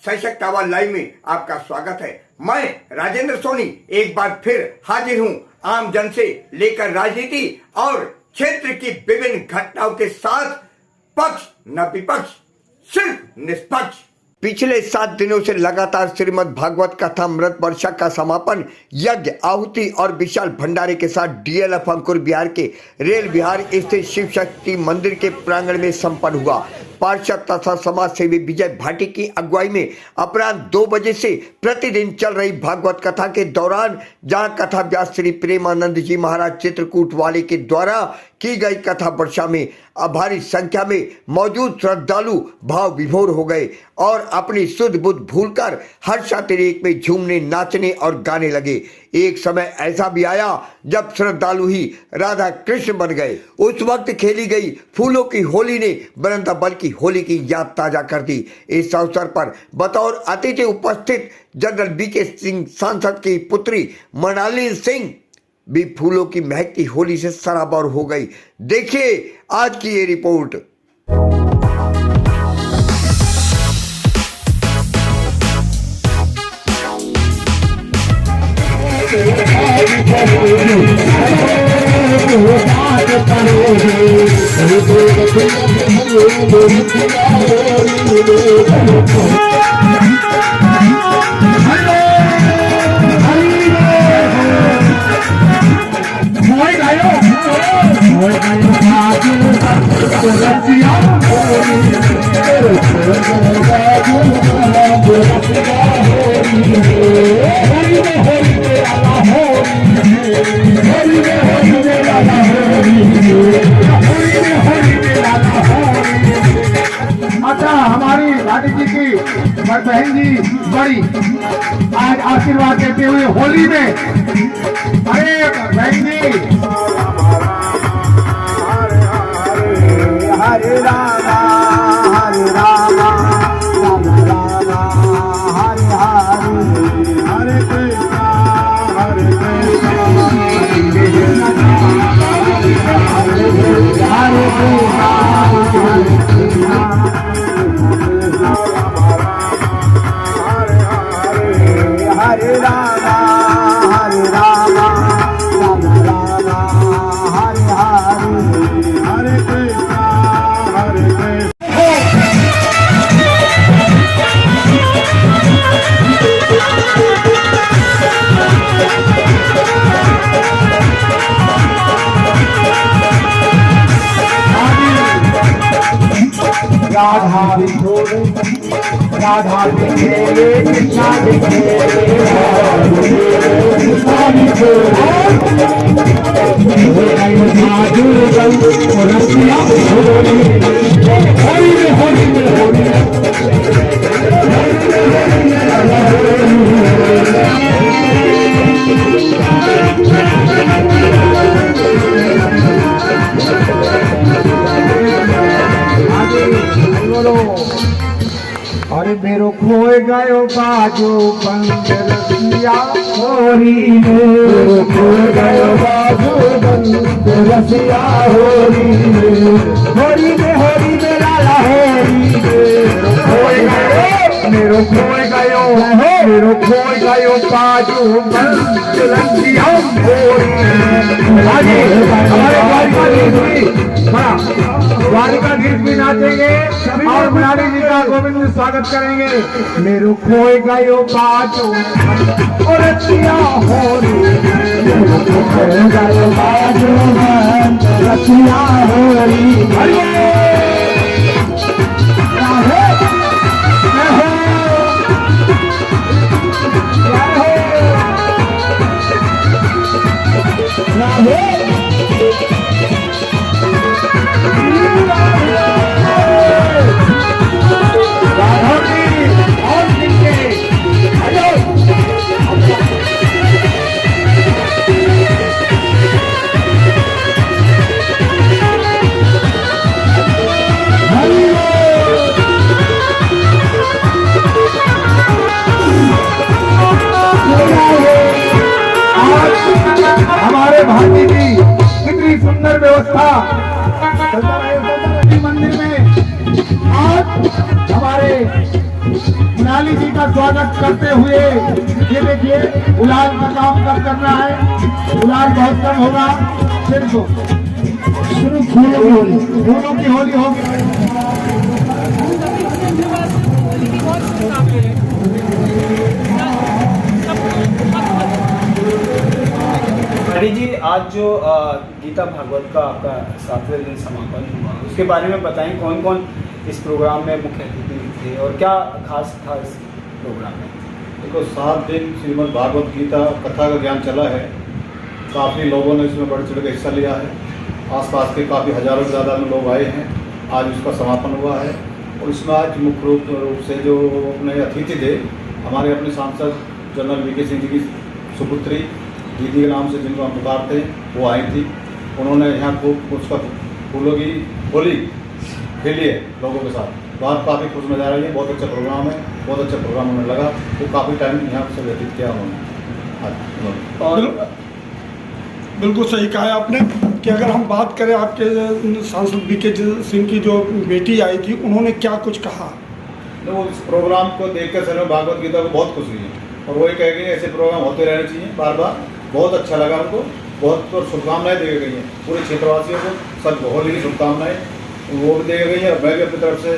सशक्त आवाज लाइव में आपका स्वागत है। मैं राजेंद्र सोनी एक बार फिर हाजिर हूं आम जन से लेकर राजनीति और क्षेत्र की विभिन्न घटनाओं के साथ, पक्ष न विपक्ष, सिर्फ निष्पक्ष। पिछले 7 दिनों से लगातार श्रीमद् भागवत कथामृत वर्षा का समापन यज्ञ, आहुति और विशाल भंडारे के साथ डीएलएफ अंकुर बिहार के रेल विहार स्थित शिव शक्ति मंदिर के प्रांगण में संपन्न हुआ। पार्षद तथा समाज सेवी विजय भाटी की अगुवाई में अपराह्न 2 बजे से प्रतिदिन चल रही भागवत कथा के दौरान, जहां कथा व्यास श्री प्रेमानंद जी महाराज चित्रकूट वाले के द्वारा की गई कथा वर्षा में भारी संख्या में मौजूद श्रद्धालु भाव विभोर हो गए और अपनी शुद्ध बुद्ध भूलकर हर्षातिरेक में झूमने, नाचने और गाने लगे। एक समय ऐसा भी आया जब श्रद्धालु ही राधा कृष्ण बन गए। उस वक्त खेली गई फूलों की होली ने वृंदावन की होली की याद ताजा कर दी। इस अवसर पर बतौर अतिथि उपस्थित जनरल बीके सिंह सांसद की पुत्री मृणालिनी सिंह भी फूलों की महकती होली से सराबोर हो गई। देखिए आज की ये रिपोर्ट। अच्छा, हमारी भाटी जी की बहन जी बड़ी आज आशीर्वाद देते हुए होली में, अरे बहन जी, हरे रामा हरे रामा राम रामा हरे हरे, हरे कृष्णा हरे कृष्णा हरे कृष्णा हरे रामा हरे रामा राम रामा हरे हरे, हरे कृष्णा हरे कृष्णा। राधा बिछोड़े राधा बिखेरे कृष्णा बिखेरे कृष्णा बिखेरे रसिया होली में होली में होली अरे मेरो खोए गयो बाजू बंद रसिया होली में, खोए गयो बाजू बंद रसिया होली में लाला होली में, मेरो खोए गयो बाजू बंद रसिया होली में। आगे हमारे द्वारिका गीत भी नाचेंगे और मृणालिनी जी का गोविंद में स्वागत करेंगे। मेरो खोए गयो बाजू और रसिया होली, मेरो खोए गयो बाजू रसिया होली। हमारे भाटी की कितनी सुंदर व्यवस्था मंदिर में आज हमारे लाली जी का स्वागत करते हुए ये देखिए गुलाल का काम कब करना है। गुलाल बहुत कम होगा, सिर्फ फूलों की होली होगी। हरी जी, आज जो गीता भागवत का आपका 7वें दिन समापन हुआ, उसके बारे में बताएं कौन कौन इस प्रोग्राम में मुख्य अतिथि थे और क्या खास था इस प्रोग्राम में। देखो 7 दिन श्रीमद् भागवत गीता कथा का ज्ञान चला है। काफ़ी लोगों ने इसमें बढ़ चढ़ के हिस्सा लिया है। आसपास के काफ़ी हज़ारों से ज़्यादा में लोग आए हैं। आज उसका समापन हुआ है और इसमें आज मुख्य रूप से जो अपने अतिथि थे, हमारे अपने सांसद जनरल वीके सिंह जी की सुपुत्री दीदी के नाम से जिनको हम पुकारते हैं, वो आई थी। उन्होंने यहाँ खूब उसका फूलों की होली खेली है लोगों के साथ। बात काफ़ी खुश नज़र आ रही है। बहुत अच्छा प्रोग्राम है, बहुत अच्छा प्रोग्राम उन्हें लगा। वो काफ़ी टाइम यहाँ से व्यतीत किया उन्होंने। और बिल्कुल सही कहा है आपने कि अगर हम बात करें आपके सांसद वीके सिंह की जो बेटी आई थी, उन्होंने क्या कुछ कहा। वो इस प्रोग्राम को देखकर सर भागवत गीता को बहुत खुशी है और वही कह गए ऐसे प्रोग्राम होते रहने चाहिए बार बार। बहुत अच्छा लगा उनको, बहुत और शुभकामनाएं दी गई हैं पूरे क्षेत्रवासियों को। सब होली की शुभकामनाएं वो भी दी गई हैं और मैं भी अपनी तरफ से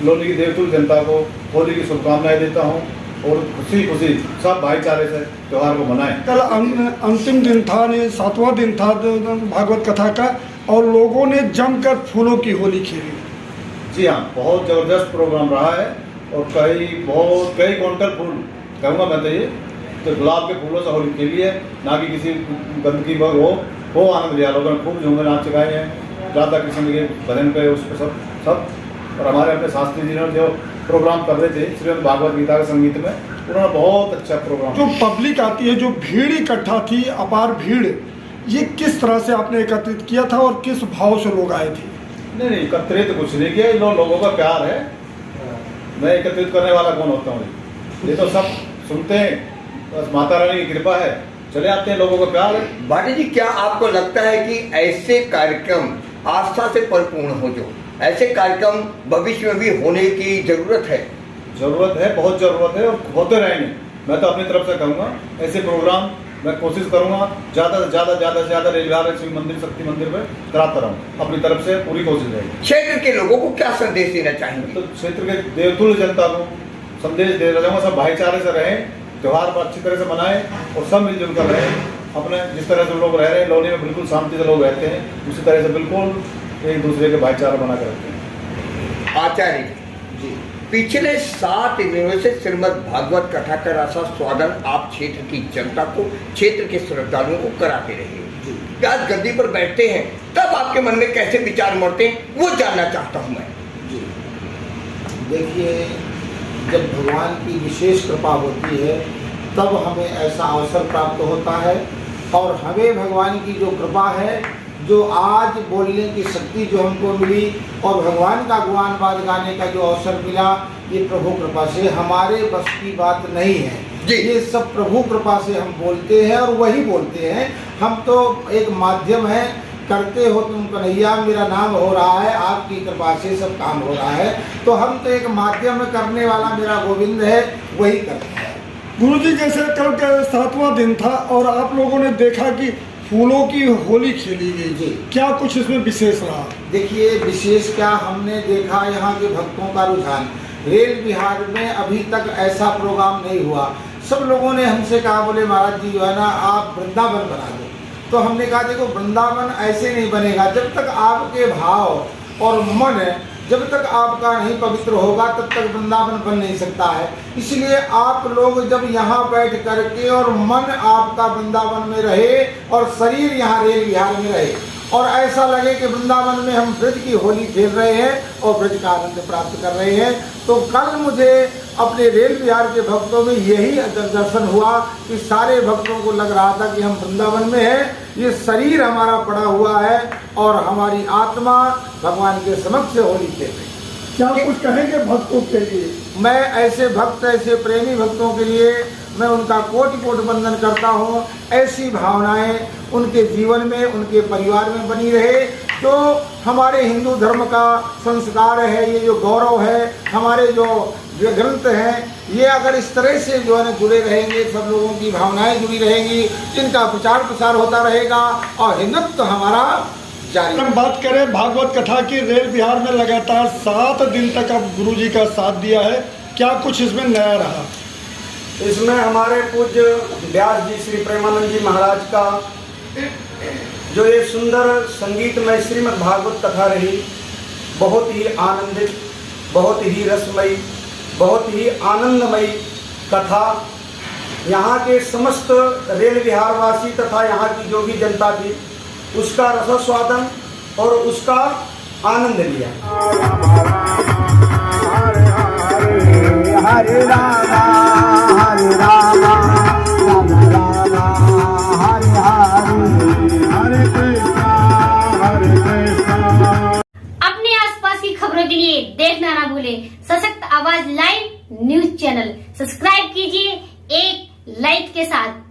लोनी की देवतुल जनता को होली की शुभकामनाएं देता हूँ और खुशी खुशी सब भाईचारे से त्यौहार को मनाएं। कल अंतिम दिन था, 7वां दिन था भागवत कथा का, और लोगों ने जमकर फूलों की होली खेली। जी हाँ, बहुत ज़बरदस्त प्रोग्राम रहा है और कई क्विंटल फूल कहूँगा मैं तो गुलाब के फूलों से होली खेली है, ना कि किसी गंदगी पर वो आनंद लिया। लोगों ने खूब झूमे नाच गाए हैं राधा कृष्ण के भजन पे, उस पर सब। और हमारे अपने शास्त्री जी ने जो प्रोग्राम कर रहे थे श्रीमद् भागवत गीता के संगीत में, उन्होंने बहुत अच्छा प्रोग्राम। जो पब्लिक आती है, जो भीड़ इकट्ठा थी, अपार भीड़, ये किस तरह से आपने एकत्रित किया था और किस भाव से लोग आए थे। नहीं एकत्रित कुछ नहीं किया, लोगों का प्यार है। मैं एकत्रित करने वाला कौन होता हूँ, ये तो सब सुनते हैं, बस माता रानी की कृपा है, चले आते हैं, लोगों का प्यार है। भाटी जी, क्या आपको लगता है कि ऐसे कार्यक्रम आस्था से परिपूर्ण हो, जो ऐसे कार्यक्रम भविष्य में भी होने की जरूरत है? ज़रूरत है, बहुत ज़रूरत है और होते रहेंगे। मैं तो अपनी तरफ से कहूँगा ऐसे प्रोग्राम मैं कोशिश करूँगा ज़्यादा से ज़्यादा रेलगाड़ी शिव मंदिर शक्ति मंदिर में कराता रहूँ। अपनी तरफ से पूरी कोशिश रहेगी। क्षेत्र के लोगों को क्या संदेश देना चाहेंगे? तो क्षेत्र के देवतुल्य जनता को संदेश दे रहा हूँ, सब भाईचारे से रहें, त्यौहार पर अच्छी तरह से मनाएं और सब मिलजुल कर रहें। अपने जिस तरह से लोग रह रहे हैं लोनी में, बिल्कुल शांति से लोग रहते हैं, उसी तरह से बिल्कुल एक दूसरे के भाईचारा बना कर रखते हैं। आचार्य जी, पिछले 7 दिनों से श्रीमद् भागवत कथा का रसा स्वादन आप क्षेत्र की जनता को, क्षेत्र के श्रद्धालुओं को कराते रहे। आज गद्दी पर बैठते हैं तब आपके मन में कैसे विचार उमड़ते हैं, वो जानना चाहता हूँ मैं। जी देखिए, जब भगवान की विशेष कृपा होती है तब हमें ऐसा अवसर प्राप्त होता है। और हमें भगवान की जो कृपा है, जो आज बोलने की शक्ति जो हमको मिली और भगवान का गुणगान गाने का जो अवसर मिला, ये प्रभु कृपा से, हमारे बस की बात नहीं है। ये सब प्रभु कृपा से हम बोलते हैं और वही बोलते हैं। हम तो एक माध्यम है, करते हो तुम कन्हैया, मेरा नाम हो रहा है, आपकी कृपा से सब काम हो रहा है। तो हम तो एक माध्यम में करने वाला मेरा गोविंद है, वही करते हैं। गुरुजी, जैसे कल का 7वां दिन था और आप लोगों ने देखा कि फूलों की होली खेली गई, जी क्या कुछ इसमें विशेष रहा? देखिए, विशेष क्या, हमने देखा यहाँ के भक्तों का रुझान। रेल बिहार में अभी तक ऐसा प्रोग्राम नहीं हुआ। सब लोगों ने हमसे कहा, बोले महाराज जी जो है ना, आप वृंदावन बना दो। तो हमने कहा देखो, वृंदावन ऐसे नहीं बनेगा जब तक आपके भाव और मन, जब तक आपका नहीं पवित्र होगा तब तक वृंदावन बन नहीं सकता है। इसलिए आप लोग जब यहाँ बैठ करके और मन आपका वृंदावन में रहे और शरीर यहाँ रेल विहार में रहे और ऐसा लगे कि वृंदावन में हम ब्रज की होली खेल रहे हैं और ब्रज का आनंद प्राप्त कर रहे हैं। तो कल मुझे अपने रेल विहार के भक्तों में यही दर्शन हुआ कि सारे भक्तों को लग रहा था कि हम वृंदावन में हैं, ये शरीर हमारा पड़ा हुआ है और हमारी आत्मा भगवान के समक्ष होली खेल रही है। क्या कुछ कहेंगे भक्तों के लिए? मैं ऐसे भक्त, ऐसे प्रेमी भक्तों के लिए मैं उनका कोटि कोटि वंदन करता हूँ। ऐसी भावनाएं उनके जीवन में, उनके परिवार में बनी रहे। तो हमारे हिंदू धर्म का संस्कार है, ये जो गौरव है, हमारे जो ग्रंथ हैं, ये अगर इस तरह से जो है ना जुड़े रहेंगे, सब लोगों की भावनाएं जुड़ी रहेंगी, इनका प्रचार प्रसार होता रहेगा और हिंदुत्व हमारा जारी। हम बात करें भागवत कथा की, रेल बिहार में लगातार 7 दिन तक अब गुरुजी का साथ दिया है, क्या कुछ इसमें नया रहा? इसमें हमारे पूज्य व्यास जी श्री प्रेमानंद जी महाराज का जो ये सुंदर संगीतमय श्रीमद् भागवत कथा रही, बहुत ही आनंदित, बहुत ही रसमयी, बहुत ही आनंदमयी कथा। यहाँ के समस्त रेल विहारवासी तथा यहाँ की जो भी जनता थी उसका रसस्वादन और उसका आनंद लिया। हरे रामा हरे रामा राम राम हरे हरे हरे कृष्णा। अपने आसपास की खबरों के लिए देखना ना भूले सशक्त आवाज लाइव न्यूज चैनल। सब्सक्राइब कीजिए एक लाइक के साथ।